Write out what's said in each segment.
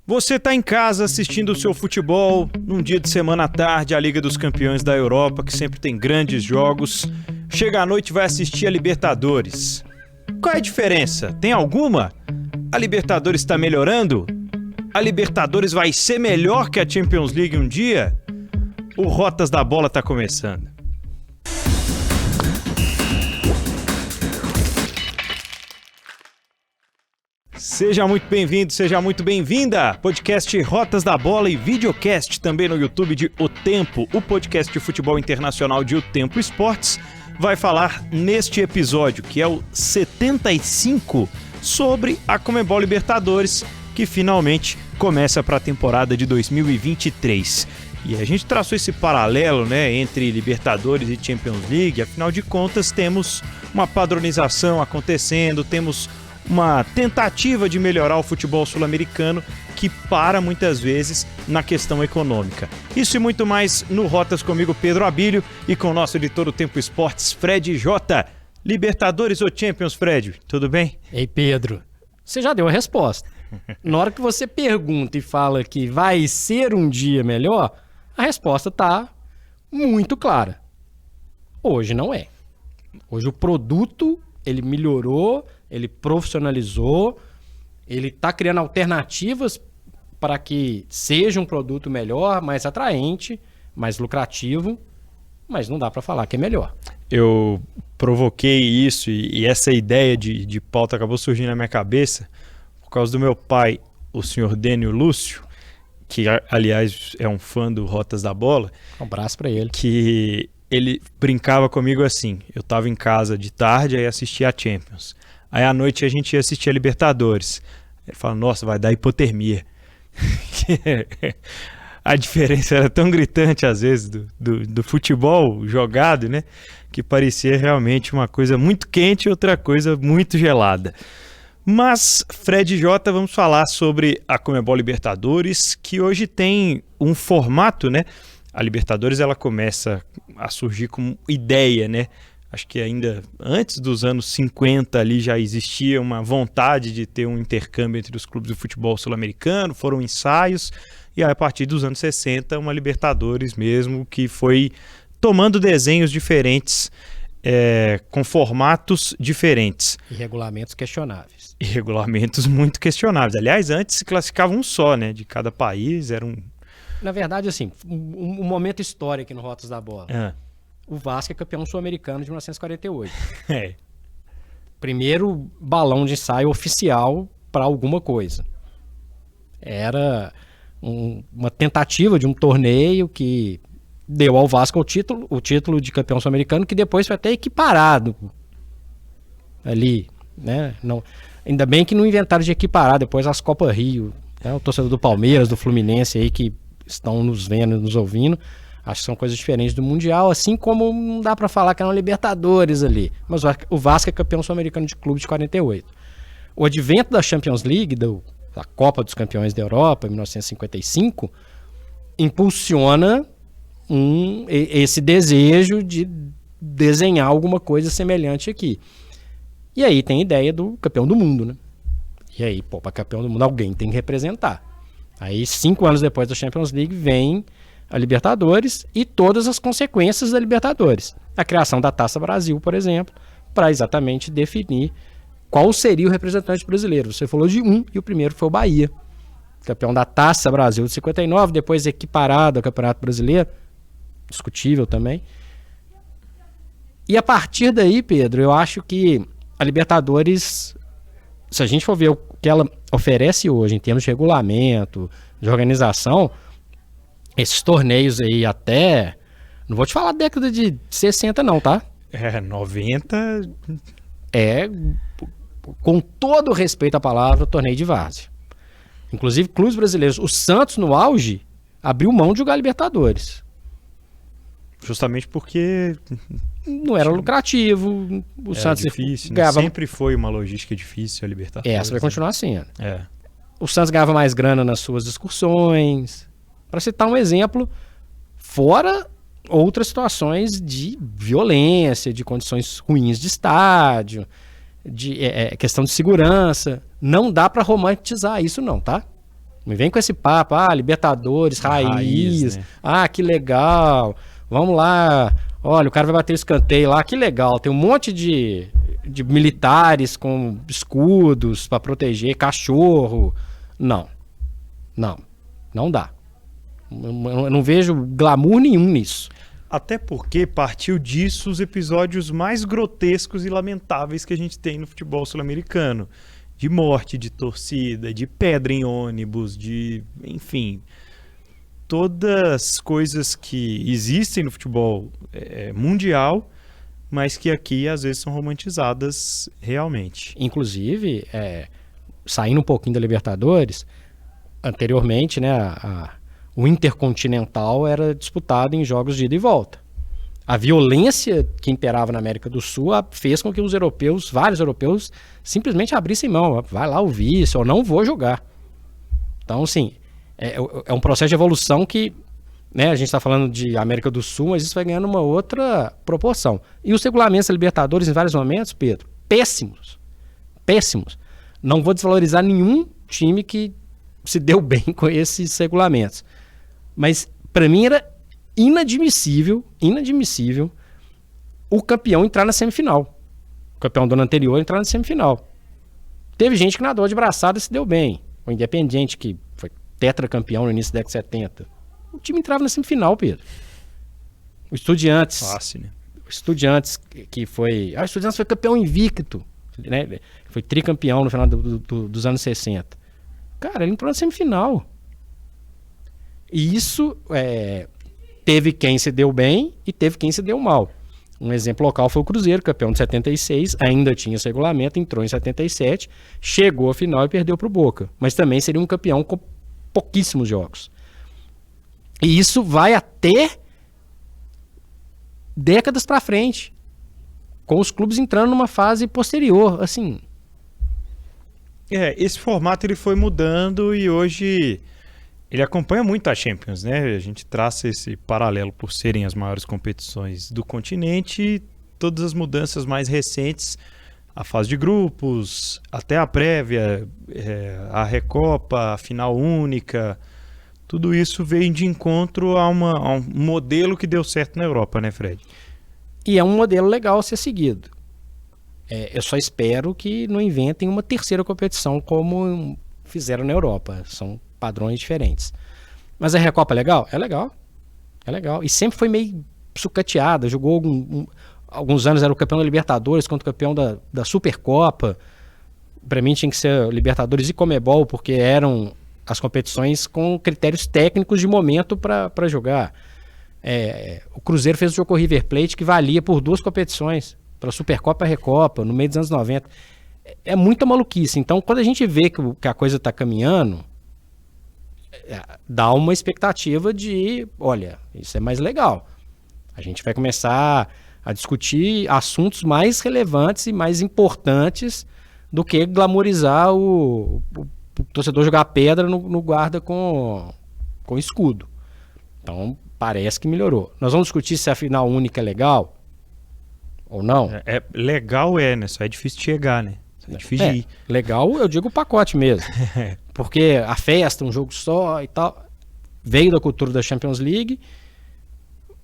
Você está em casa assistindo o seu futebol, num dia de semana à tarde, a Liga dos Campeões da Europa, que sempre tem grandes jogos. Chega à noite e vai assistir a Libertadores. Qual é a diferença? Tem alguma? A Libertadores está melhorando? A Libertadores vai ser melhor que a Champions League um dia? O Rotas da Bola está começando. Seja muito bem-vindo, seja muito bem-vinda! Podcast Rotas da Bola e videocast também no YouTube de O Tempo, o podcast de futebol internacional de O Tempo Esportes, vai falar neste episódio, que é o 75, sobre a Conmebol Libertadores, que finalmente começa para a temporada de 2023. E a gente traçou esse paralelo, né, entre Libertadores e Champions League. Afinal de contas, temos uma padronização acontecendo, temos uma tentativa de melhorar o futebol sul-americano que para muitas vezes na questão econômica. Isso e muito mais no Rotas comigo, Pedro Abílio, e com o nosso editor do Tempo Esportes, Fred J. Libertadores ou Champions, Fred? Tudo bem? Ei, Pedro, você já deu a resposta. Na hora que você pergunta e fala que vai ser um dia melhor, a resposta está muito clara. Hoje não é. Hoje o produto, ele melhorou, ele profissionalizou, ele está criando alternativas para que seja um produto melhor, mais atraente, mais lucrativo, mas não dá para falar que é melhor. Eu provoquei isso e essa ideia de pauta acabou surgindo na minha cabeça por causa do meu pai, o senhor Dênio Lúcio, que aliás é um fã do Rotas da Bola. Um abraço para ele. Que ele brincava comigo assim, eu estava em casa de tarde e assistia a Champions. Aí à noite a gente ia assistir a Libertadores. Ele fala, nossa, vai dar hipotermia. A diferença era tão gritante às vezes do futebol jogado, né? Que parecia realmente uma coisa muito quente e outra coisa muito gelada. Mas, Fred J, vamos falar sobre a Conmebol Libertadores, que hoje tem um formato, né? A Libertadores ela começa a surgir como ideia, né? Acho que ainda antes dos anos 50 ali já existia uma vontade de ter um intercâmbio entre os clubes de futebol sul-americano, foram ensaios, e aí, a partir dos anos 60 uma Libertadores mesmo que foi tomando desenhos diferentes, com formatos diferentes. E regulamentos questionáveis. E regulamentos muito questionáveis. Aliás, antes se classificava um só, né? De cada país, era um... Na verdade, assim, um momento histórico aqui no Rotas da Bola. O Vasco é campeão sul-americano de 1948. Primeiro balão de ensaio oficial para alguma coisa. Era uma tentativa de um torneio que deu ao Vasco o título de campeão sul-americano, que depois foi até equiparado ali, né? Não, ainda bem que não inventaram de equiparar depois as Copa Rio, né? O torcedor do Palmeiras, do Fluminense aí que estão nos vendo, nos ouvindo, acho que são coisas diferentes do Mundial, assim como não dá para falar que era uma Libertadores ali. Mas o Vasco é campeão sul-americano de clube de 48. O advento da Champions League, da Copa dos Campeões da Europa, em 1955, impulsiona esse desejo de desenhar alguma coisa semelhante aqui. E aí tem a ideia do campeão do mundo, né? E aí, para campeão do mundo, alguém tem que representar. Aí, 5 anos depois da Champions League, vem a Libertadores e todas as consequências da Libertadores. A criação da Taça Brasil, por exemplo, para exatamente definir qual seria o representante brasileiro. Você falou de um, e o primeiro foi o Bahia, campeão da Taça Brasil de 59, depois equiparado ao Campeonato Brasileiro, discutível também. E a partir daí, Pedro, eu acho que a Libertadores, se a gente for ver o que ela oferece hoje em termos de regulamento, de organização, esses torneios aí até, não vou te falar década de 60 não, tá? 90... com todo respeito à palavra, torneio de várzea. Inclusive, clubes brasileiros, o Santos no auge, abriu mão de jogar Libertadores. Justamente porque não era lucrativo, o Santos difícil, ganhava... Sempre foi uma logística difícil a Libertadores. Essa vai continuar sendo. É. O Santos ganhava mais grana nas suas excursões. Para citar um exemplo, fora outras situações de violência, de condições ruins de estádio, de questão de segurança. Não dá para romantizar isso não, tá? Me vem com esse papo, Libertadores, raiz, né? Que legal, vamos lá, olha, o cara vai bater o escanteio lá, que legal, tem um monte de militares com escudos para proteger, cachorro. Não dá. Eu não vejo glamour nenhum nisso. Até porque partiu disso os episódios mais grotescos e lamentáveis que a gente tem no futebol sul-americano. De morte de torcida, de pedra em ônibus, enfim, todas coisas que existem no futebol mundial, mas que aqui às vezes são romantizadas realmente. Inclusive, saindo um pouquinho da Libertadores, anteriormente, né, o Intercontinental era disputado em jogos de ida e volta. A violência que imperava na América do Sul fez com que os europeus, vários europeus, simplesmente abrissem mão. Vai lá o vice, ou não vou jogar. Então, assim, é um processo de evolução que, né, a gente está falando de América do Sul, mas isso vai ganhando uma outra proporção. E os regulamentos da Libertadores, em vários momentos, Pedro, péssimos. Não vou desvalorizar nenhum time que se deu bem com esses regulamentos. Mas, para mim, era inadmissível o campeão entrar na semifinal. O campeão do ano anterior entrar na semifinal. Teve gente que nadou de braçada e se deu bem. O Independiente, que foi tetracampeão no início da década de 70. O time entrava na semifinal, Pedro. O Estudiantes. Fácil, né? O Estudiantes, que foi... o Estudiantes foi campeão invicto. Né? Foi tricampeão no final dos anos 60. Cara, ele entrou na semifinal. E isso... teve quem se deu bem e teve quem se deu mal. Um exemplo local foi o Cruzeiro, campeão de 76, ainda tinha esse regulamento, entrou em 77, chegou à final e perdeu para o Boca. Mas também seria um campeão com pouquíssimos jogos. E isso vai até décadas para frente, com os clubes entrando numa fase posterior, assim. Esse formato ele foi mudando e hoje... ele acompanha muito a Champions, né? A gente traça esse paralelo por serem as maiores competições do continente e todas as mudanças mais recentes, a fase de grupos, até a prévia, a Recopa, a final única, tudo isso veio de encontro a um modelo que deu certo na Europa, né, Fred? E é um modelo legal a ser seguido. Eu só espero que não inventem uma terceira competição como fizeram na Europa. São padrões diferentes. Mas a Recopa é legal? É legal. E sempre foi meio sucateada. Jogou alguns anos, era o campeão da Libertadores contra o campeão da Supercopa. Para mim tinha que ser Libertadores e Comebol, porque eram as competições com critérios técnicos de momento para jogar. O Cruzeiro fez o jogo com o River Plate, que valia por 2 competições, para Supercopa e Recopa, no meio dos anos 90. É muita maluquice. Então, quando a gente vê que a coisa está caminhando, dá uma expectativa de, olha, isso é mais legal. A gente vai começar a discutir assuntos mais relevantes e mais importantes do que glamorizar o torcedor jogar pedra no guarda com escudo. Então, parece que melhorou. Nós vamos discutir se a final única é legal ou não. Legal né? Só é difícil de chegar, né? É difícil de ir. Legal, eu digo o pacote mesmo. Porque a festa, um jogo só e tal, veio da cultura da Champions League,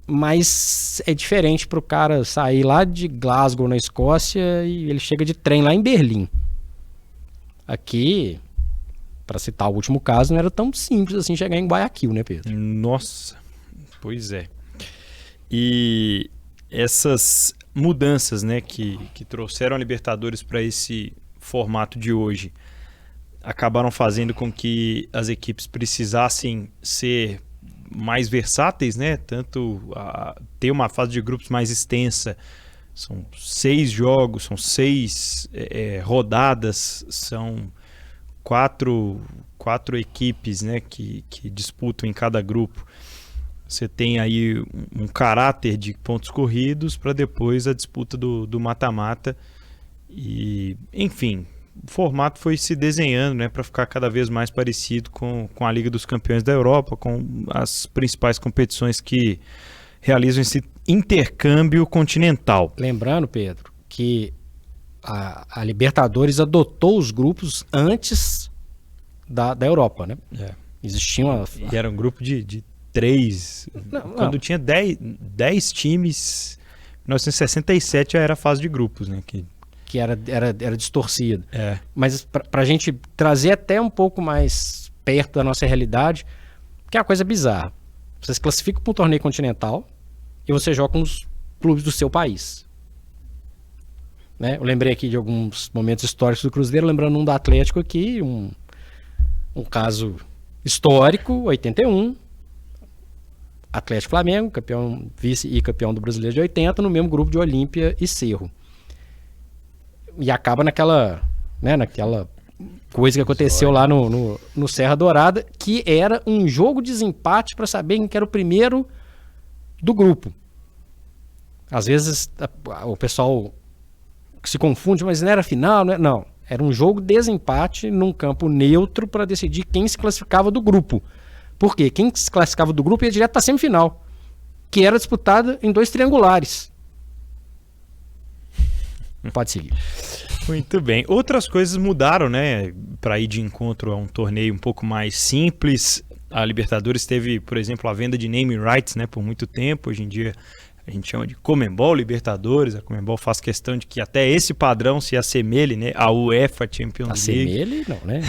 mas é diferente pro cara sair lá de Glasgow, na Escócia, e ele chega de trem lá em Berlim. Aqui, para citar o último caso, não era tão simples assim chegar em Guayaquil, né, Pedro? Nossa, pois é. E essas mudanças, né, que trouxeram a Libertadores para esse formato de hoje acabaram fazendo com que as equipes precisassem ser mais versáteis, né? Tanto ter uma fase de grupos mais extensa. São 6 jogos, são 6 rodadas, são 4 equipes, né, que disputam em cada grupo. Você tem aí um caráter de pontos corridos para depois a disputa do mata-mata. E, enfim, o formato foi se desenhando, né, para ficar cada vez mais parecido com a Liga dos Campeões da Europa, com as principais competições que realizam esse intercâmbio continental. Lembrando, Pedro, que a Libertadores adotou os grupos antes da Europa, né? Existia E era um grupo de 3. Quando tinha 10 times, em 1967 já era a fase de grupos, né? Que era distorcido. Mas para a gente trazer até um pouco mais perto da nossa realidade, que é uma coisa bizarra. Você se classifica para um torneio continental e você joga com os clubes do seu país. Né? Eu lembrei aqui de alguns momentos históricos do Cruzeiro, lembrando um do Atlético aqui, um caso histórico, 81, Atlético Flamengo, campeão, vice e campeão do Brasileiro de 80, no mesmo grupo de Olímpia e Cerro. E acaba naquela coisa que aconteceu lá no Serra Dourada, que era um jogo de desempate para saber quem era o primeiro do grupo. Às vezes o pessoal se confunde, mas não era final, não. Era um jogo de desempate num campo neutro para decidir quem se classificava do grupo. Por quê? Quem se classificava do grupo ia direto para a semifinal, que era disputada em 2 triangulares. Pode seguir. Muito bem. Outras coisas mudaram, né? Para ir de encontro a um torneio um pouco mais simples. A Libertadores teve, por exemplo, a venda de naming rights, né? Por muito tempo. Hoje em dia a gente chama de Conmebol Libertadores. A Conmebol faz questão de que até esse padrão se assemelhe, né? A UEFA Champions League. Assemelhe? Não, né?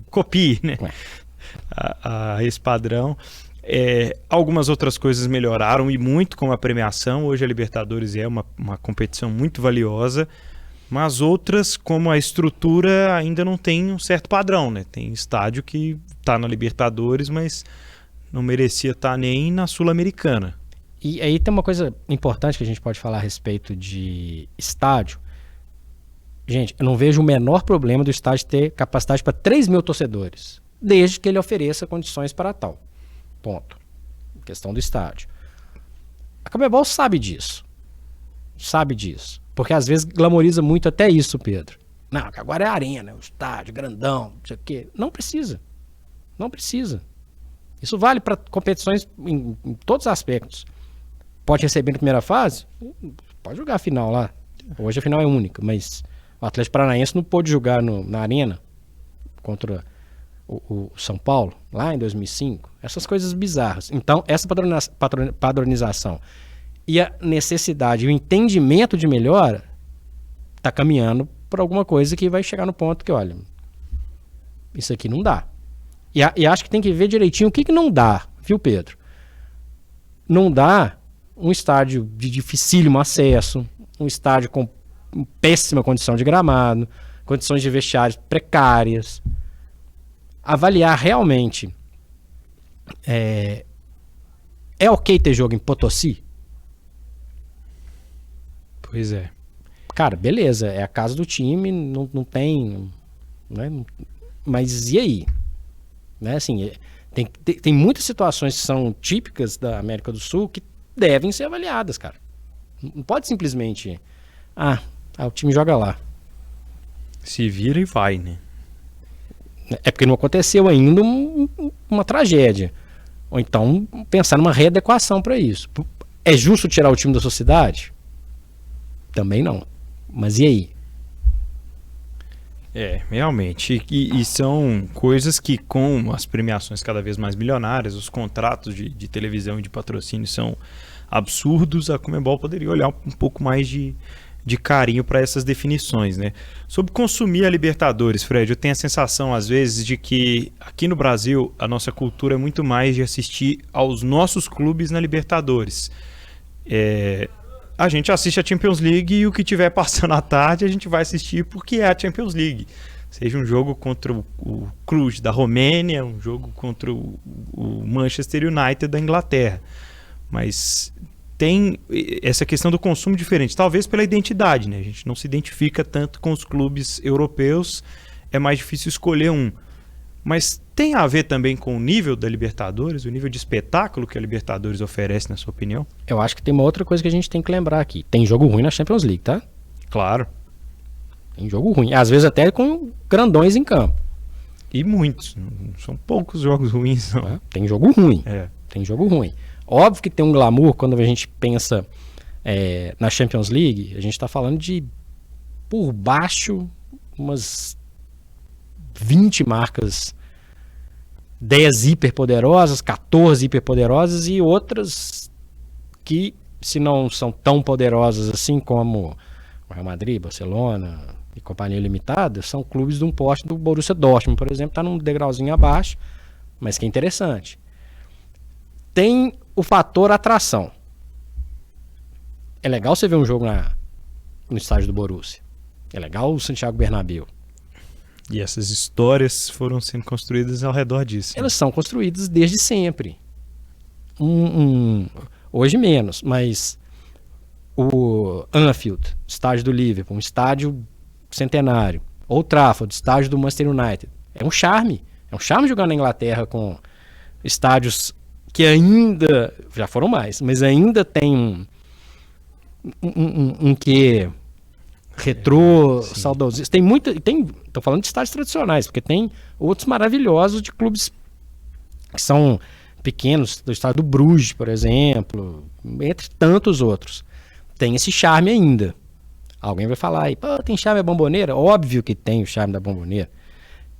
Copie, né? A esse padrão. Algumas outras coisas melhoraram e muito, como a premiação. Hoje a Libertadores é uma competição muito valiosa, mas outras, como a estrutura, ainda não tem um certo padrão, né? Tem estádio que está na Libertadores, mas não merecia estar nem na Sul-Americana. E aí tem uma coisa importante que a gente pode falar a respeito de estádio. Gente, eu não vejo o menor problema do estádio ter capacidade para 3 mil torcedores, desde que ele ofereça condições para tal. Ponto. Questão do estádio. A Conmebol sabe disso. Sabe disso. Porque às vezes glamoriza muito até isso, Pedro. Não, que agora é a arena, o estádio, grandão, não sei o quê. Não precisa. Não precisa. Isso vale para competições em todos os aspectos. Pode receber na primeira fase? Pode jogar a final lá. Hoje a final é única, mas o Atlético Paranaense não pôde jogar na arena contra o São Paulo, lá em 2005. Essas coisas bizarras. Então, essa padronização e a necessidade, o entendimento de melhora está caminhando para alguma coisa que vai chegar no ponto que, olha, isso aqui não dá. E acho que tem que ver direitinho o que não dá, viu, Pedro? Não dá um estádio de dificílimo acesso, um estádio com péssima condição de gramado, condições de vestiários precárias. Avaliar realmente é ok ter jogo em Potosí? Pois é. Cara, beleza, é a casa do time, não tem, né? Mas e aí? Né? Assim, tem muitas situações que são típicas da América do Sul que devem ser avaliadas, cara. Não pode simplesmente o time joga lá. Se vira e vai, né? É porque não aconteceu ainda uma tragédia. Ou então pensar numa readequação para isso. É justo tirar o time da sociedade? Também não. Mas e aí? Realmente. E são coisas que, com as premiações cada vez mais milionárias, os contratos de televisão e de patrocínio são absurdos, a Conmebol poderia olhar um pouco mais de carinho para essas definições, né? Sobre consumir a Libertadores, Fred, eu tenho a sensação às vezes de que aqui no Brasil a nossa cultura é muito mais de assistir aos nossos clubes na Libertadores. A gente assiste a Champions League e o que tiver passando à tarde a gente vai assistir porque é a Champions League. Seja um jogo contra o Cluj da Romênia, um jogo contra o Manchester United da Inglaterra. Mas tem essa questão do consumo diferente, talvez pela identidade, né? A gente não se identifica tanto com os clubes europeus, é mais difícil escolher um. Mas tem a ver também com o nível da Libertadores, o nível de espetáculo que a Libertadores oferece, na sua opinião? Eu acho que tem uma outra coisa que a gente tem que lembrar aqui. Tem jogo ruim na Champions League, tá? Claro. Tem jogo ruim, às vezes até com grandões em campo. E muitos, não são poucos jogos ruins, não. Tem jogo ruim, tem jogo ruim. Óbvio que tem um glamour quando a gente pensa na Champions League, a gente está falando de, por baixo, umas 20 marcas, 10 hiperpoderosas, 14 hiperpoderosas e outras que, se não são tão poderosas assim como o Real Madrid, Barcelona e Companhia Limitada, são clubes de um porte do Borussia Dortmund, por exemplo, está num degrauzinho abaixo, mas que é interessante. Tem o fator atração. É legal você ver um jogo no estádio do Borussia. É legal o Santiago Bernabéu. E essas histórias foram sendo construídas ao redor disso. Elas são construídas desde sempre. Hoje menos, mas o Anfield, estádio do Liverpool, um estádio centenário. Old Trafford, estádio do Manchester United. É um charme. É um charme jogar na Inglaterra com estádios que ainda, já foram mais, mas ainda tem um quê retrô, saudosista. Tô falando de estádios tradicionais, porque tem outros maravilhosos de clubes que são pequenos, do estádio do Bruges, por exemplo, entre tantos outros. Tem esse charme ainda. Alguém vai falar aí, pô, tem charme da Bombonera? Óbvio que tem o charme da Bombonera.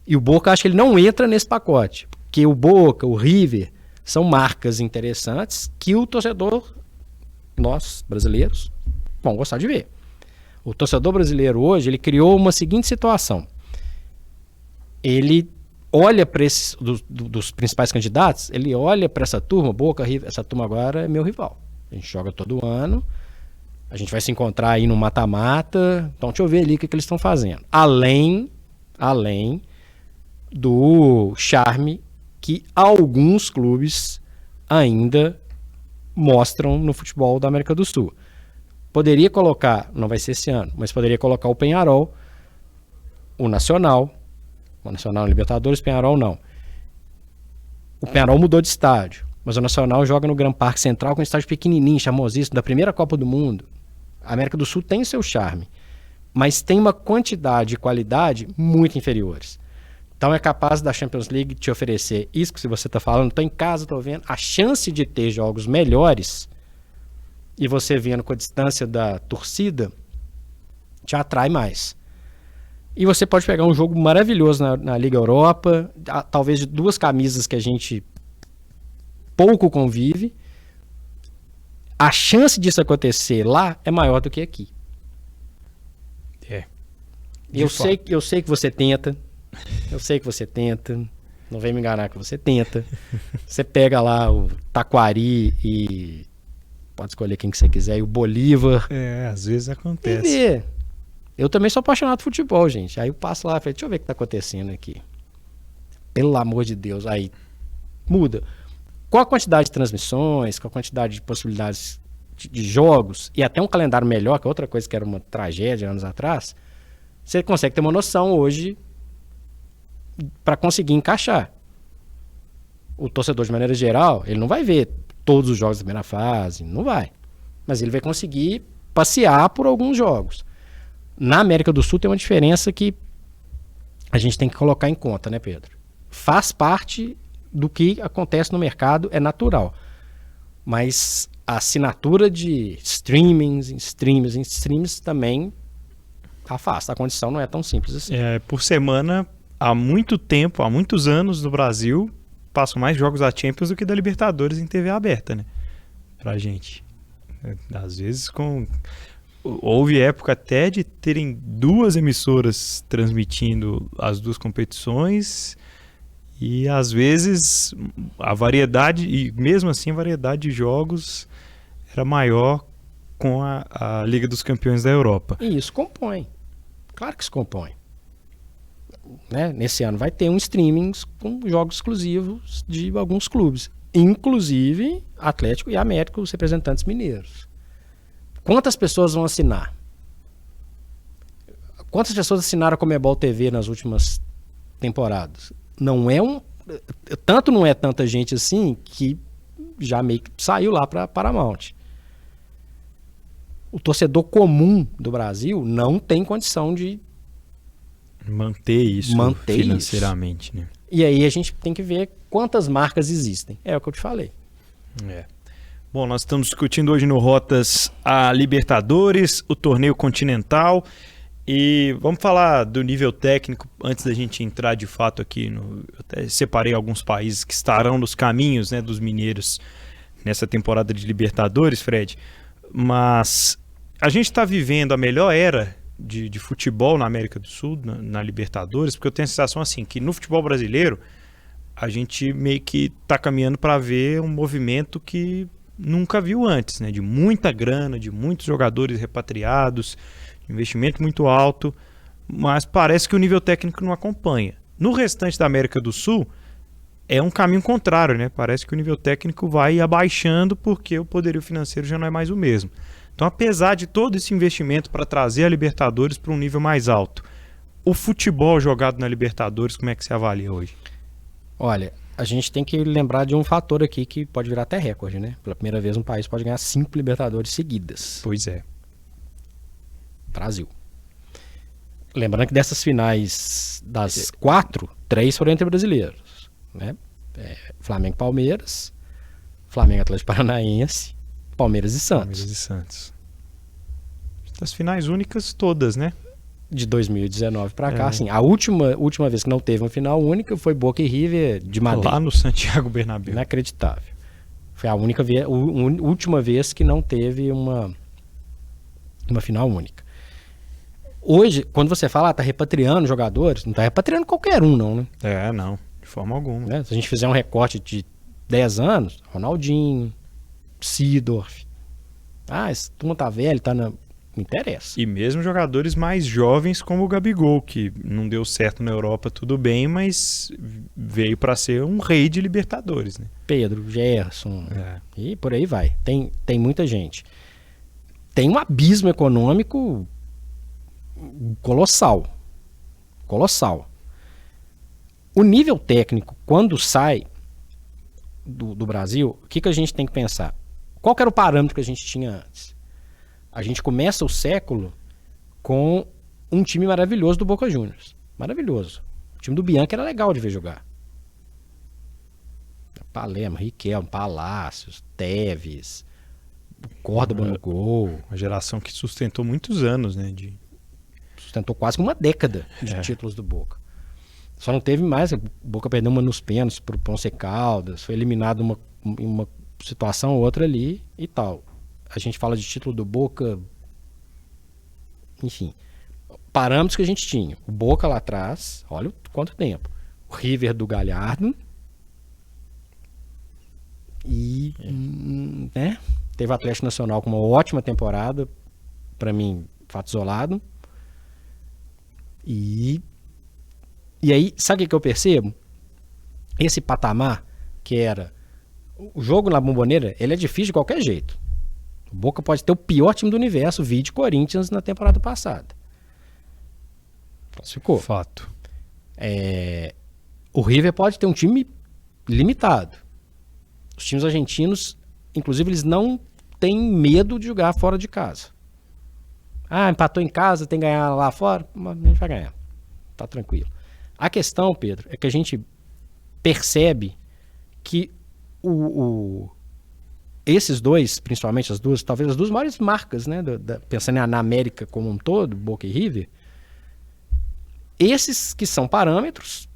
E o Boca, acho que ele não entra nesse pacote, porque o Boca, o River, são marcas interessantes que o torcedor, nós, brasileiros, vão gostar de ver. O torcedor brasileiro hoje, ele criou uma seguinte situação. Ele olha para esses, dos principais candidatos, ele olha para essa turma, Boca, River, essa turma agora é meu rival. A gente joga todo ano, a gente vai se encontrar aí no mata-mata, então deixa eu ver ali o que eles estão fazendo. Além do charme que alguns clubes ainda mostram no futebol da América do Sul. Poderia colocar, não vai ser esse ano, mas poderia colocar o Peñarol, o Nacional Libertadores, Peñarol não. O Peñarol mudou de estádio, mas o Nacional joga no Gran Parque Central com um estádio pequenininho, chamosíssimo, da primeira Copa do Mundo. A América do Sul tem o seu charme, mas tem uma quantidade e qualidade muito inferiores. Então é capaz da Champions League te oferecer isso que você está falando, estou em casa, estou vendo, a chance de ter jogos melhores e você vendo com a distância da torcida, te atrai mais. E você pode pegar um jogo maravilhoso na Liga Europa, talvez de duas camisas que a gente pouco convive. A chance disso acontecer lá é maior do que aqui. Eu sei que você tenta. Eu sei que você tenta. Não vem me enganar que você tenta. Você pega lá o Taquari e pode escolher quem que você quiser, e o Bolívar. Às vezes acontece. E vê. Eu também sou apaixonado por futebol, gente. Aí eu passo lá e falo, deixa eu ver o que tá acontecendo aqui. Pelo amor de Deus. Aí muda. Com a quantidade de transmissões, com a quantidade de possibilidades de jogos, e até um calendário melhor, que é outra coisa que era uma tragédia anos atrás, você consegue ter uma noção hoje para conseguir encaixar. O torcedor, de maneira geral, ele não vai ver todos os jogos da primeira fase, não vai. Mas ele vai conseguir passear por alguns jogos. Na América do Sul tem uma diferença que a gente tem que colocar em conta, né, Pedro? Faz parte do que acontece no mercado, é natural. Mas a assinatura de streams também afasta. A condição não é tão simples assim. Por semana, há muito tempo, há muitos anos no Brasil, passam mais jogos da Champions do que da Libertadores em TV aberta, né? Pra gente. Às vezes houve época até de terem duas emissoras transmitindo as duas competições e às vezes a variedade, e mesmo assim a variedade de jogos era maior com a Liga dos Campeões da Europa. E isso compõe. Claro que isso compõe. Né? Nesse ano vai ter um streaming com jogos exclusivos de alguns clubes, inclusive Atlético e América, os representantes mineiros. Quantas pessoas vão assinar? Quantas pessoas assinaram a Comebol TV nas últimas temporadas? Tanto não é tanta gente assim que já meio que saiu lá para Paramount. O torcedor comum do Brasil não tem condição de manter isso financeiramente. Né? E aí a gente tem que ver quantas marcas existem. É o que eu te falei. Bom, nós estamos discutindo hoje no Rotas a Libertadores, o torneio continental, E vamos falar do nível técnico antes da gente entrar de fato aqui. Eu até separei alguns países que estarão nos caminhos, né, dos mineiros nessa temporada de Libertadores, Fred. Mas a gente está vivendo a melhor era de futebol na América do Sul, na Libertadores, porque eu tenho a sensação assim, que no futebol brasileiro a gente meio que está caminhando para ver um movimento que nunca viu antes, né? De muita grana, de muitos jogadores repatriados, investimento muito alto, mas parece que o nível técnico não acompanha. No restante da América do Sul, é um caminho contrário, né? Parece que o nível técnico vai abaixando porque o poderio financeiro já não é mais o mesmo. Então, apesar de todo esse investimento para trazer a Libertadores para um nível mais alto, o futebol jogado na Libertadores, como é que você avalia hoje? Olha, a gente tem que lembrar de um fator aqui que pode virar até recorde, né? Pela primeira vez um país pode ganhar 5 Libertadores seguidas. Pois é. Brasil. Lembrando que dessas finais, das 4, 3 foram entre brasileiros, né? Flamengo e Palmeiras, Flamengo e Atlético Paranaense, Palmeiras e Santos. Palmeiras e Santos. Das finais únicas todas, né? De 2019 para cá, assim, a última vez que não teve uma final única foi Boca e River de Madrid. Lá no Santiago Bernabéu. Inacreditável. Foi a única vez, última vez que não teve uma final única. Hoje, quando você fala, tá repatriando jogadores, não tá repatriando qualquer um, não, né? Não, de forma alguma. Né? Se a gente fizer um recorte de 10 anos, Ronaldinho, Seedorf. Esse turma tá velho, tá na... Não interessa. E mesmo jogadores mais jovens como o Gabigol, que não deu certo na Europa, tudo bem, mas veio para ser um rei de Libertadores, né? Pedro, Gerson, e por aí vai. Tem muita gente. Tem um abismo econômico colossal. Colossal. O nível técnico, quando sai do Brasil, o que a gente tem que pensar? Qual que era o parâmetro que a gente tinha antes? A gente começa o século com um time maravilhoso do Boca Juniors. Maravilhoso. O time do Bianchi era legal de ver jogar. Palermo, Riquelme, Palácios, Teves, Córdoba no gol. Uma geração que sustentou muitos anos, né? Sustentou quase uma década de títulos do Boca. Só não teve mais. O Boca perdeu uma nos pênaltis pro Ponce Caldas, foi eliminado em uma situação ou outra ali e tal. A gente fala de título do Boca, enfim, parâmetros que a gente tinha. O Boca lá atrás, olha quanto tempo. O River do Galhardo. E né, teve o Atlético Nacional com uma ótima temporada, para mim, fato isolado. E aí, sabe o que eu percebo? Esse patamar que era o jogo na Bombonera, ele é difícil de qualquer jeito. O Boca pode ter o pior time do universo, vide Corinthians na temporada passada. Classificou. Fato. O River pode ter um time limitado. Os times argentinos, inclusive, eles não têm medo de jogar fora de casa. Empatou em casa, tem que ganhar lá fora, mas a gente vai ganhar. Tá tranquilo. A questão, Pedro, é que a gente percebe que esses dois, principalmente talvez as duas maiores marcas, né, pensando na América como um todo, Boca e River, esses que são parâmetros,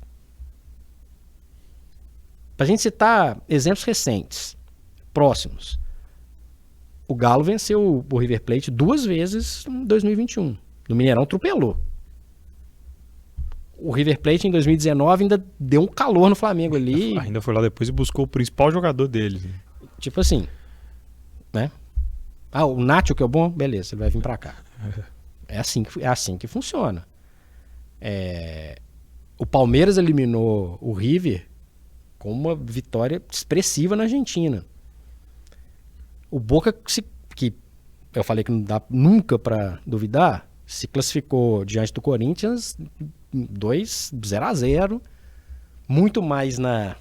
para a gente citar exemplos recentes, próximos, o Galo venceu o River Plate 2 vezes em 2021, no Mineirão atropelou. O River Plate em 2019 ainda deu um calor no Flamengo ali. Ainda foi lá depois e buscou o principal jogador deles. Tipo assim, né? O Nacho que é o bom, beleza, ele vai vir pra cá. É assim que funciona. O Palmeiras eliminou o River com uma vitória expressiva na Argentina. O Boca, que eu falei que não dá nunca pra duvidar, se classificou diante do Corinthians 0-0, muito mais na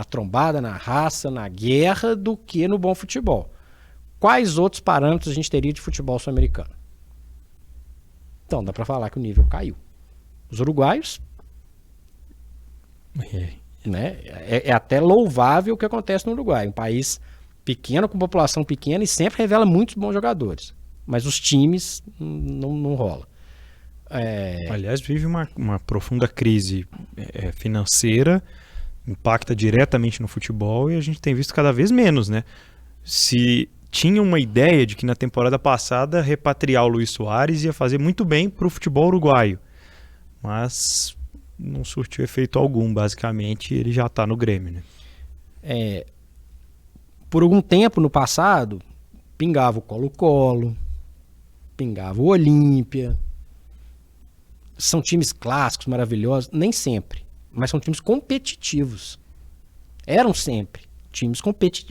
trombada, na raça, na guerra, do que no bom futebol. Quais outros parâmetros a gente teria de futebol sul-americano? Então, dá para falar que o nível caiu. Os uruguaios, né, é até louvável o que acontece no Uruguai. Um país pequeno, com população pequena, e sempre revela muitos bons jogadores. Mas os times não rola. Aliás, vive uma profunda crise financeira, impacta diretamente no futebol e a gente tem visto cada vez menos, né? Se tinha uma ideia de que na temporada passada repatriar o Luis Soares ia fazer muito bem para o futebol uruguaio, mas não surtiu efeito algum, basicamente ele já está no Grêmio, né? Por algum tempo no passado, pingava o Colo-Colo, pingava o Olímpia. São times clássicos, maravilhosos, nem sempre, mas são times competitivos. Eram sempre times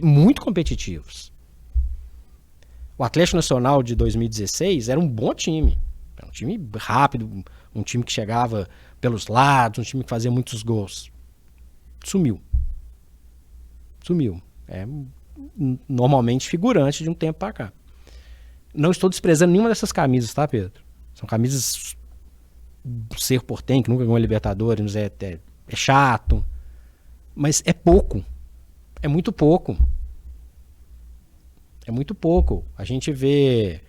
muito competitivos. O Atlético Nacional de 2016 era um bom time. Era um time rápido, um time que chegava pelos lados, um time que fazia muitos gols. Sumiu. É normalmente figurante de um tempo para cá. Não estou desprezando nenhuma dessas camisas, tá, Pedro? São camisas Cerro Porteño, que nunca ganhou a Libertadores, é chato. Mas é pouco. É muito pouco. É muito pouco. A gente vê...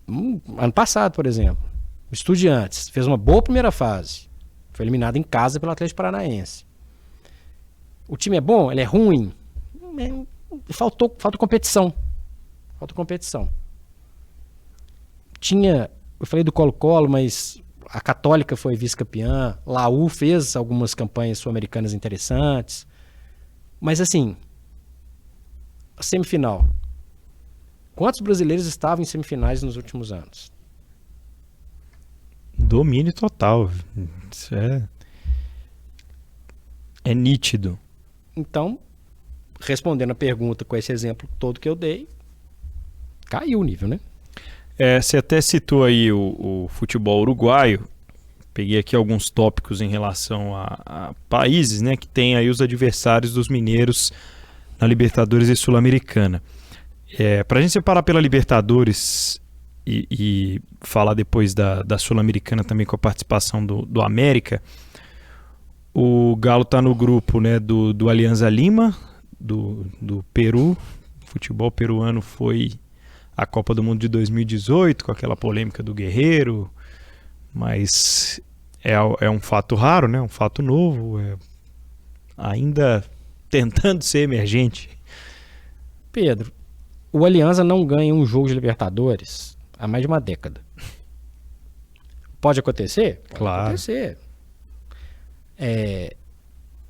ano passado, por exemplo, o Estudiantes fez uma boa primeira fase. Foi eliminado em casa pelo Atlético Paranaense. O time é bom? Ele é ruim? Falta competição. Falta competição. Eu falei do Colo-Colo, mas a Católica foi vice-campeã. Laú fez algumas campanhas sul-americanas interessantes. Mas assim, a semifinal. Quantos brasileiros estavam em semifinais nos últimos anos? Domínio total. Isso é nítido. Então, respondendo a pergunta com esse exemplo todo que eu dei, caiu o nível, né? Você até citou aí o futebol uruguaio. Peguei aqui alguns tópicos em relação a países, né, que tem aí os adversários dos mineiros na Libertadores e Sul-Americana. Para a gente separar pela Libertadores e falar depois da Sul-Americana também com a participação do América, o Galo está no grupo, né, do Alianza Lima, do Peru. O futebol peruano foi a Copa do Mundo de 2018, com aquela polêmica do Guerreiro, mas é um fato raro, né? Um fato novo, ainda tentando ser emergente. Pedro, o Alianza não ganha um jogo de Libertadores há mais de uma década. Pode acontecer? Pode acontecer.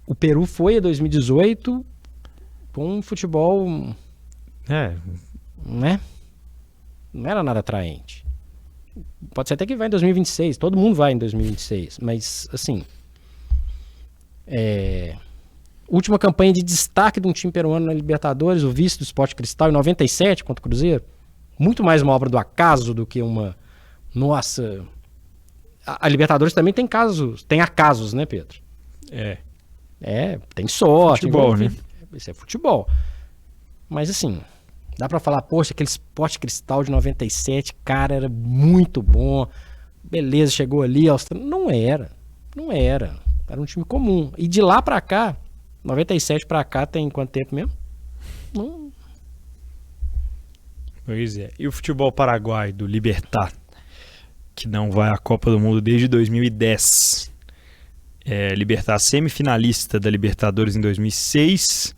O Peru foi em 2018 com um futebol... né? Não era nada atraente. Pode ser até que vai em 2026. Todo mundo vai em 2026. Mas, assim... última campanha de destaque de um time peruano na Libertadores, o vice do Sport Cristal, em 97, contra o Cruzeiro. Muito mais uma obra do acaso do que uma... Nossa... A Libertadores também tem acasos, né, Pedro? Tem sorte. Futebol, né? Isso é futebol. Mas, assim... Dá pra falar, poxa, aquele Sport Cristal de 97, cara, era muito bom. Beleza, chegou ali. Não era. Era um time comum. E de lá pra cá, 97 pra cá, tem quanto tempo mesmo? Não. Pois é. E o futebol paraguaio do Libertad, que não vai à Copa do Mundo desde 2010. Libertad semifinalista da Libertadores em 2006.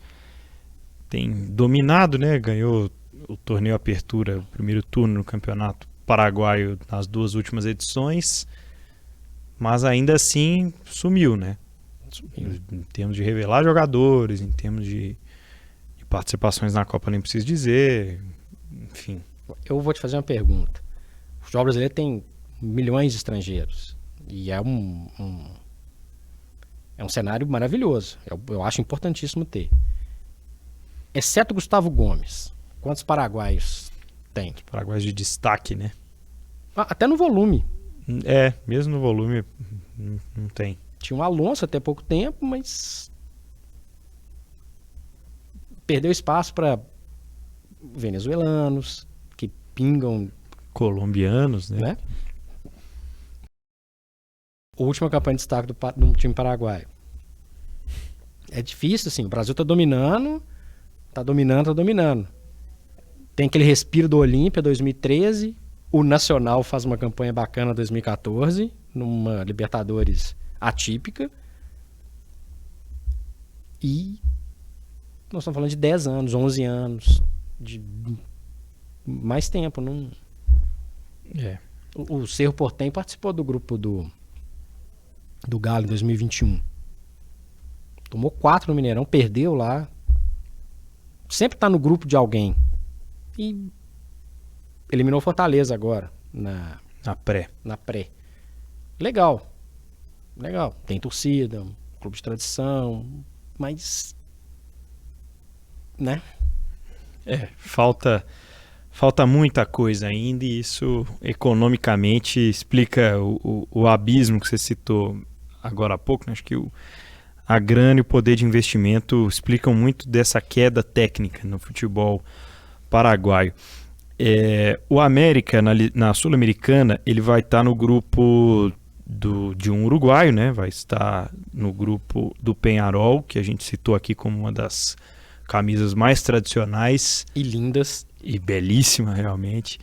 Tem dominado, né? Ganhou o torneio Apertura, o primeiro turno no Campeonato Paraguaio nas duas últimas edições, mas ainda assim sumiu, né? Em termos de revelar jogadores, em termos de participações na Copa, nem preciso dizer, enfim. Eu vou te fazer uma pergunta. O futebol brasileiro tem milhões de estrangeiros e é um cenário maravilhoso. Eu acho importantíssimo ter. Exceto Gustavo Gomes, quantos paraguaios tem? Paraguaios de destaque, né? Até no volume. Mesmo no volume não tem. Tinha um Alonso até pouco tempo, mas perdeu espaço para venezuelanos que pingam. Colombianos, né? A última campanha de destaque do time paraguaio. É difícil, assim. O Brasil tá dominando. Tá dominando. Tem aquele respiro do Olímpia 2013, O Nacional faz uma campanha bacana em 2014, numa Libertadores atípica. E nós estamos falando de 10 anos, 11 anos, de mais tempo. Não... O Cerro Porteño participou do grupo do Galo em 2021. Tomou 4 no Mineirão, perdeu lá. Sempre está no grupo de alguém. E eliminou Fortaleza agora, na pré. Legal. Tem torcida, um clube de tradição, mas... né? Falta muita coisa ainda e isso economicamente explica o abismo que você citou agora há pouco, né? Acho que a grana e o poder de investimento explicam muito dessa queda técnica no futebol paraguaio. O América, na Sul-Americana, ele vai estar no grupo de um uruguaio, né? Vai estar no grupo do Peñarol, que a gente citou aqui como uma das camisas mais tradicionais. E lindas. E belíssima, realmente.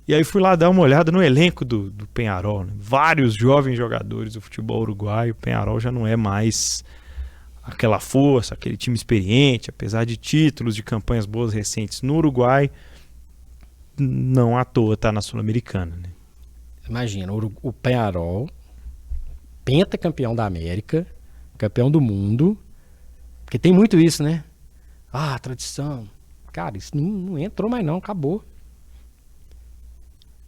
E aí fui lá dar uma olhada no elenco do Peñarol, né? Vários jovens jogadores do futebol uruguaio. O Peñarol já não é mais aquela força, aquele time experiente, apesar de títulos, de campanhas boas recentes no Uruguai, não à toa tá na Sul-Americana, né? Imagina, o Peñarol, pentacampeão da América, campeão do mundo, porque tem muito isso, né? Tradição. Cara, isso não entrou mais não, acabou.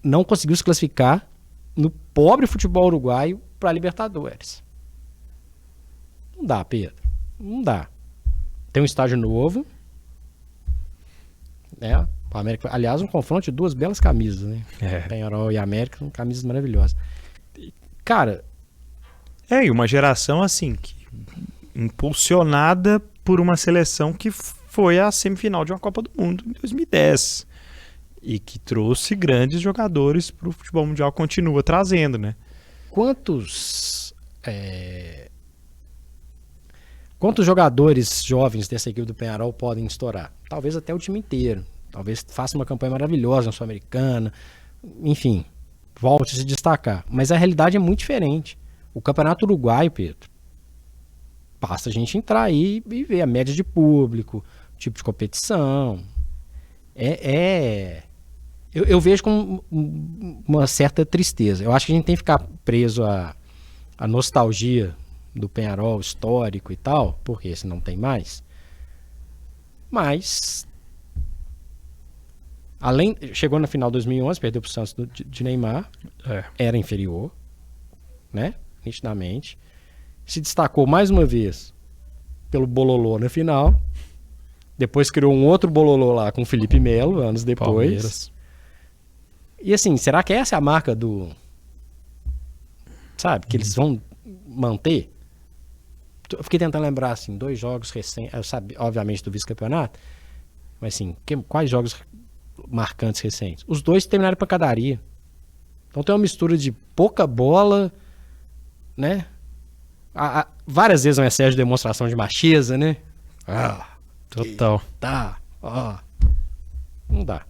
Não conseguiu se classificar no pobre futebol uruguaio para Libertadores. Não dá, Pedro. Não dá. Tem um estágio novo. O América, aliás, um confronto de 2 belas camisas, né? Peñarol e América são camisas maravilhosas. Cara... e uma geração assim, impulsionada por uma seleção que foi à semifinal de uma Copa do Mundo em 2010 e que trouxe grandes jogadores para o futebol mundial, continua trazendo, né? Quantos jogadores jovens dessa equipe do Peñarol podem estourar? Talvez até o time inteiro. Talvez faça uma campanha maravilhosa na Sul-Americana. Enfim, volte a se destacar. Mas a realidade é muito diferente. O Campeonato Uruguaio, Pedro, basta a gente entrar aí e ver a média de público, tipo de competição. Eu vejo com uma certa tristeza. Eu acho que a gente tem que ficar preso à nostalgia do Peñarol histórico e tal, porque esse não tem mais. Mas chegou na final de 2011, perdeu para o Santos de Neymar, era inferior, né? Nitidamente. Se destacou mais uma vez pelo bololô na final. Depois criou um outro bololô lá com o Felipe Melo, anos depois. Palmeiras. E assim, será que essa é a marca do... Sabe, que eles vão manter? Eu fiquei tentando lembrar, assim, 2 jogos recentes, eu sabia, obviamente, do vice-campeonato, mas assim, quais jogos marcantes recentes? Os 2 terminaram em pancadaria. Então tem uma mistura de pouca bola, né? Várias vezes um excesso de demonstração de macheza, né? Total. Não dá.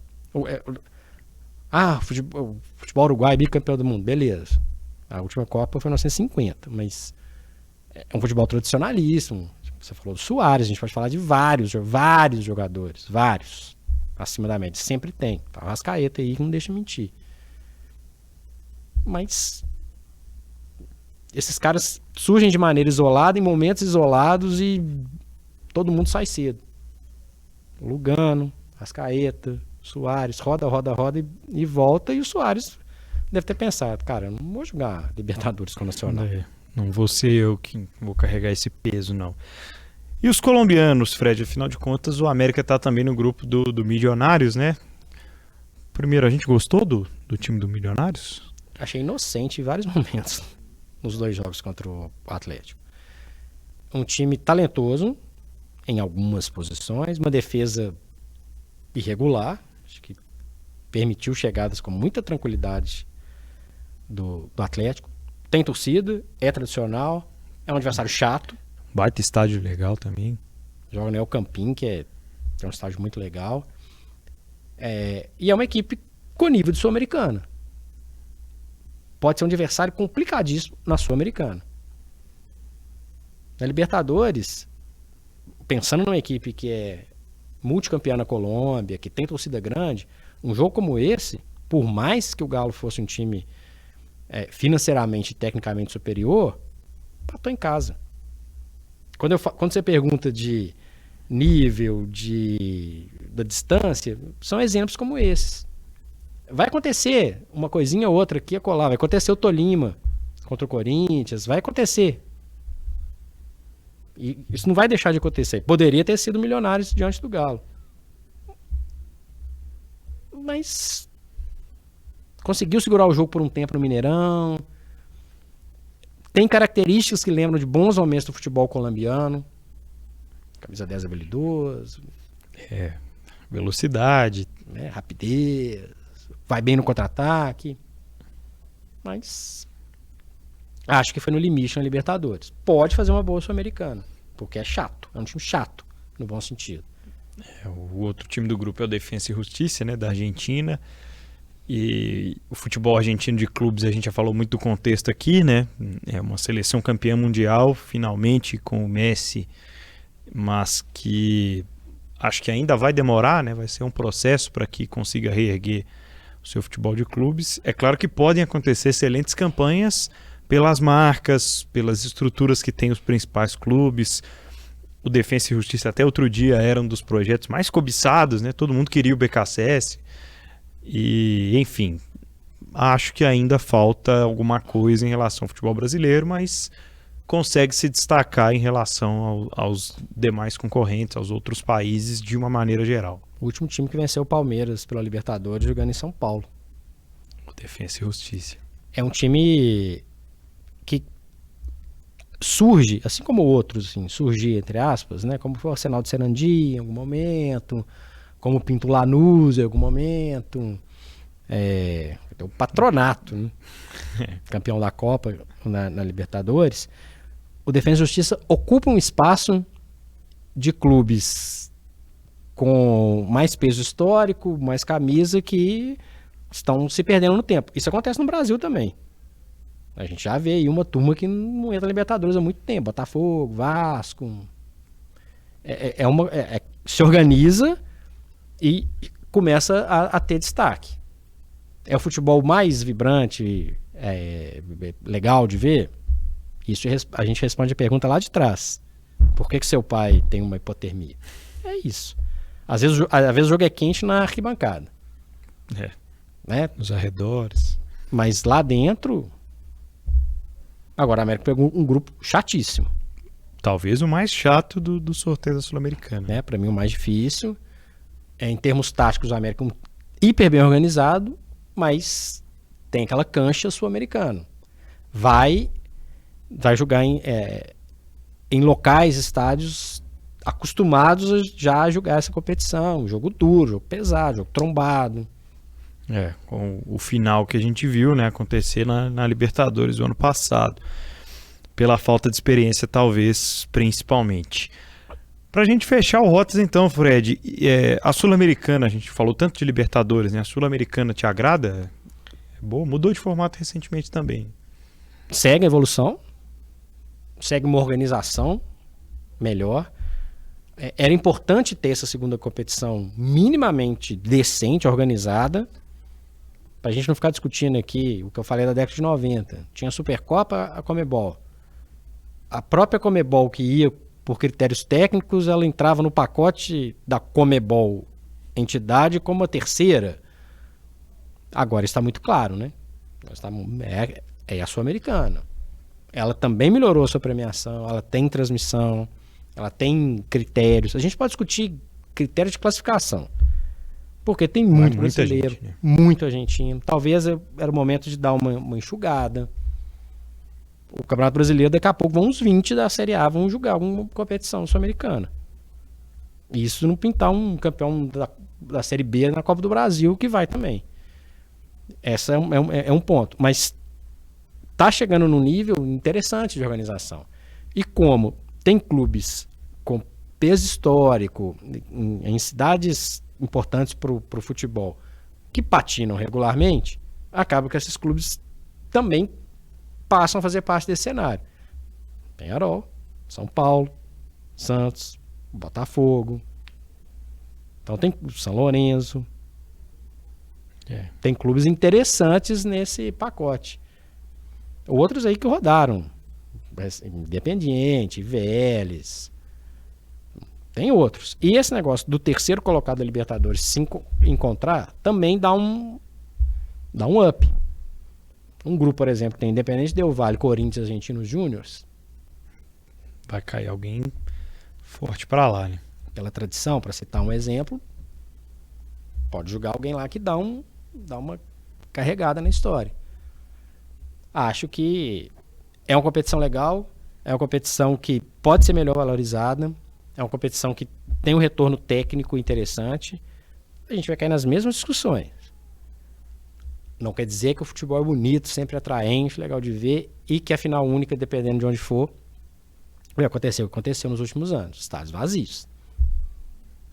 Futebol uruguai, bicampeão do mundo, beleza. A última Copa foi em 1950, mas é um futebol tradicionalíssimo. Você falou do Suárez, a gente pode falar de vários jogadores, vários, acima da média. Sempre tem. Tá o Arrascaeta aí que não deixa mentir. Mas esses caras surgem de maneira isolada, em momentos isolados, e todo mundo sai cedo. Lugano, Arrascaeta, Suárez, roda e volta, e o Suárez deve ter pensado, cara, eu não vou jogar Libertadores com o Nacional. Não vou ser eu que vou carregar esse peso, não. E os colombianos, Fred, afinal de contas, o América tá também no grupo do Milionários, né? Primeiro, a gente gostou do time do Milionários? Achei inocente em vários momentos nos 2 jogos contra o Atlético. Um time talentoso em algumas posições, uma defesa irregular, acho que permitiu chegadas com muita tranquilidade do Atlético. Tem torcida, é tradicional, é um adversário chato. Baita estádio legal também. Joga no El Campín, que é um estádio muito legal. E é uma equipe com o nível de Sul-Americana. Pode ser um adversário complicadíssimo na Sul-Americana. Na Libertadores, pensando numa equipe que é multicampeã na Colômbia, que tem torcida grande, um jogo como esse, por mais que o Galo fosse um time financeiramente e tecnicamente superior, empatou em casa. Quando você pergunta de nível, da distância, são exemplos como esses. Vai acontecer uma coisinha ou outra aqui e acolá, vai acontecer o Tolima contra o Corinthians, vai acontecer. E isso não vai deixar de acontecer. Poderia ter sido Milionários diante do Galo. Mas conseguiu segurar o jogo por um tempo no Mineirão. Tem características que lembram de bons momentos do futebol colombiano. Camisa 10 habilidoso. Velocidade. Rapidez. Vai bem no contra-ataque. Mas acho que foi no limite na Libertadores. Pode fazer uma boa Sul-Americana, porque é chato. É um time chato, no bom sentido. O outro time do grupo é o Defensa e Justiça, né, da Argentina. E o futebol argentino de clubes, a gente já falou muito do contexto aqui, né? É uma seleção campeã mundial, finalmente, com o Messi, mas que acho que ainda vai demorar, né? Vai ser um processo para que consiga reerguer o seu futebol de clubes. É claro que podem acontecer excelentes campanhas pelas marcas, pelas estruturas que tem os principais clubes. O Defensa e Justiça até outro dia era um dos projetos mais cobiçados, né? Todo mundo queria o BKSS. E, enfim, acho que ainda falta alguma coisa em relação ao futebol brasileiro, mas consegue se destacar em relação aos demais concorrentes, aos outros países, de uma maneira geral. O último time que venceu o Palmeiras pela Libertadores jogando em São Paulo. O Defensa e Justiça. É um time que surge, assim como outros, assim, surgir, entre aspas, né? Como foi o Arsenal de Sarandi em algum momento, como o Pinto Lanús em algum momento, o Patronato, né? Campeão da Copa na Libertadores. O Defensa e Justiça ocupa um espaço de clubes com mais peso histórico, mais camisa, que estão se perdendo no tempo. Isso acontece no Brasil também. A gente já vê aí uma turma que não entra na Libertadores há muito tempo. Botafogo, Vasco. Se organiza e começa a ter destaque. É o futebol mais vibrante, legal de ver? Isso a gente responde a pergunta lá de trás. Por que seu pai tem uma hipotermia? É isso. Às vezes o jogo é quente na arquibancada. Né? Nos arredores. Mas lá dentro... Agora a América pegou um grupo chatíssimo. Talvez o mais chato do sorteio da Sul-Americana. Para mim o mais difícil. Em termos táticos, o América é hiper bem organizado, mas tem aquela cancha sul-americana. Vai jogar em locais, estádios acostumados já a jogar essa competição. Jogo duro, jogo pesado, jogo trombado. Com o final que a gente viu, né, acontecer na Libertadores do ano passado. Pela falta de experiência, talvez, principalmente. Pra gente fechar o Rotas, então, Fred, a Sul-Americana, a gente falou tanto de Libertadores, né? A Sul-Americana te agrada? Boa, mudou de formato recentemente também. Segue a evolução, segue uma organização melhor. Era importante ter essa segunda competição minimamente decente, organizada, pra gente não ficar discutindo aqui o que eu falei da década de 90. Tinha a Supercopa, a Conmebol. A própria Conmebol, que ia por critérios técnicos, ela entrava no pacote da Conmebol entidade como a terceira. Agora está muito claro, né? É a Sul-Americana. Ela também melhorou a sua premiação, ela tem transmissão, ela tem critérios. A gente pode discutir critérios de classificação, porque tem muito brasileiro, gente, né? Muito argentino. Talvez era o momento de dar uma enxugada. O Campeonato Brasileiro, daqui a pouco, vão uns 20 da Série A, vão jogar alguma competição sul-americana. Isso não pintar um campeão da Série B na Copa do Brasil, que vai também. Esse é um ponto. Mas tá chegando num nível interessante de organização. E como tem clubes com peso histórico em cidades importantes para o futebol que patinam regularmente, acaba que esses clubes também passam a fazer parte desse cenário. Peñarol, São Paulo, Santos, Botafogo. Então tem São Lourenço. Tem clubes interessantes nesse pacote. Outros aí que rodaram. Independiente, Vélez. Tem outros. E esse negócio do terceiro colocado da Libertadores se encontrar também dá um up. Um grupo, por exemplo, tem Independente Del Valle, Corinthians, Argentinos Júniors. Vai cair alguém forte pra lá, né? Pela tradição, para citar um exemplo, pode jogar alguém lá que dá uma carregada na história. Acho que é uma competição legal, é uma competição que pode ser melhor valorizada, é uma competição que tem um retorno técnico interessante. A gente vai cair nas mesmas discussões. Não quer dizer que o futebol é bonito, sempre atraente, legal de ver, e que a final única, dependendo de onde for, vai acontecer o que aconteceu nos últimos anos, estádios vazios.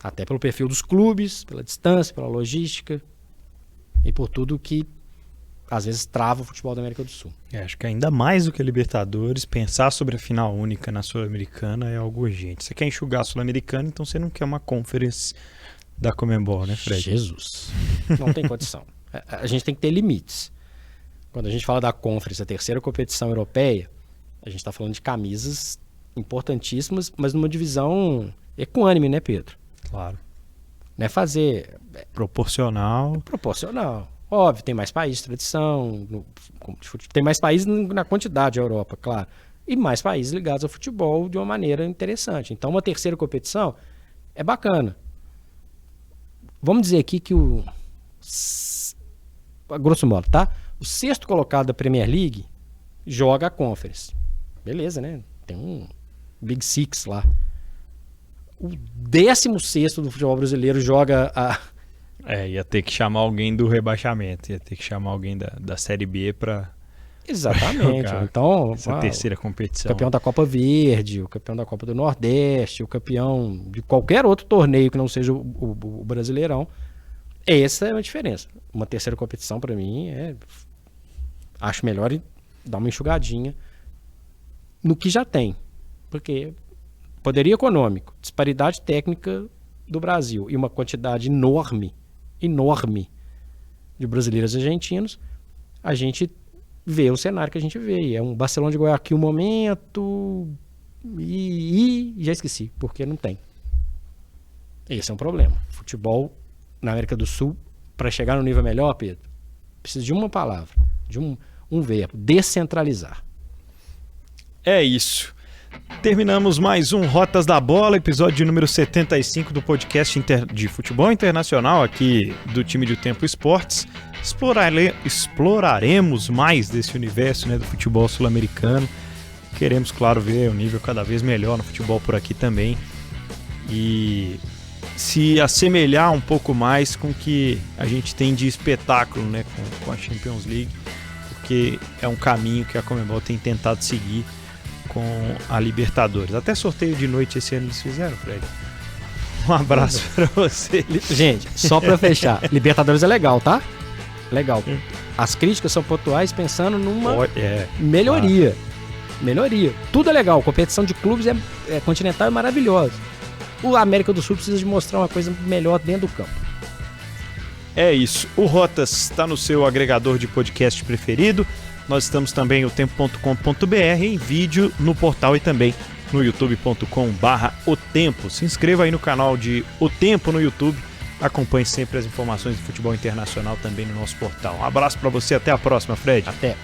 Até pelo perfil dos clubes, pela distância, pela logística e por tudo que às vezes trava o futebol da América do Sul. Acho que ainda mais do que a Libertadores, pensar sobre a final única na Sul-Americana é algo urgente. Você quer enxugar a Sul-Americana, então você não quer uma conference da Conmebol, né, Fred? Jesus, não tem condição. A gente tem que ter limites. Quando a gente fala da Conference, a terceira competição europeia, a gente está falando de camisas importantíssimas, mas numa divisão equânime, né, Pedro? Claro. Não é fazer... Proporcional. Proporcional. Óbvio, tem mais países de tradição, tem mais países na quantidade da Europa, claro, e mais países ligados ao futebol de uma maneira interessante. Então, uma terceira competição é bacana. Vamos dizer aqui que grosso modo, tá? O sexto colocado da Premier League joga a Conference. Beleza, né? Tem um Big Six lá. O 16º do futebol brasileiro joga a... ia ter que chamar alguém do rebaixamento, ia ter que chamar alguém da Série B para... Exatamente. Então, essa terceira competição. O campeão da Copa Verde, o campeão da Copa do Nordeste, o campeão de qualquer outro torneio que não seja o Brasileirão. Essa é a diferença. Uma terceira competição, para mim, acho melhor dar uma enxugadinha no que já tem. Porque poderio econômico, disparidade técnica do Brasil e uma quantidade enorme de brasileiros e argentinos, a gente vê o cenário que a gente vê. E é um Barcelona de Guayaquil momento e já esqueci, porque não tem. Esse é um problema. Futebol na América do Sul, para chegar no nível melhor, Pedro, precisa de uma palavra, de um verbo: descentralizar. É isso. Terminamos mais um Rotas da Bola, episódio número 75 do podcast de futebol internacional aqui do time de O Tempo Esportes. Exploraremos mais desse universo, né, do futebol sul-americano. Queremos, claro, ver um nível cada vez melhor no futebol por aqui também. E se assemelhar um pouco mais com o que a gente tem de espetáculo, né, com a Champions League, porque é um caminho que a Conmebol tem tentado seguir com a Libertadores. Até sorteio de noite esse ano eles fizeram, Fred. Um abraço pra você. Gente, só pra fechar, Libertadores é legal, tá? Legal. As críticas são pontuais pensando numa melhoria. Claro. Melhoria. Tudo é legal. Competição de clubes continental é maravilhosa. O América do Sul precisa de mostrar uma coisa melhor dentro do campo. É isso. O Rotas está no seu agregador de podcast preferido. Nós estamos também em otempo.com.br, em vídeo no portal e também no youtube.com/otempo. Se inscreva aí no canal de O Tempo no YouTube. Acompanhe sempre as informações de futebol internacional também no nosso portal. Um abraço para você, até a próxima, Fred. Até.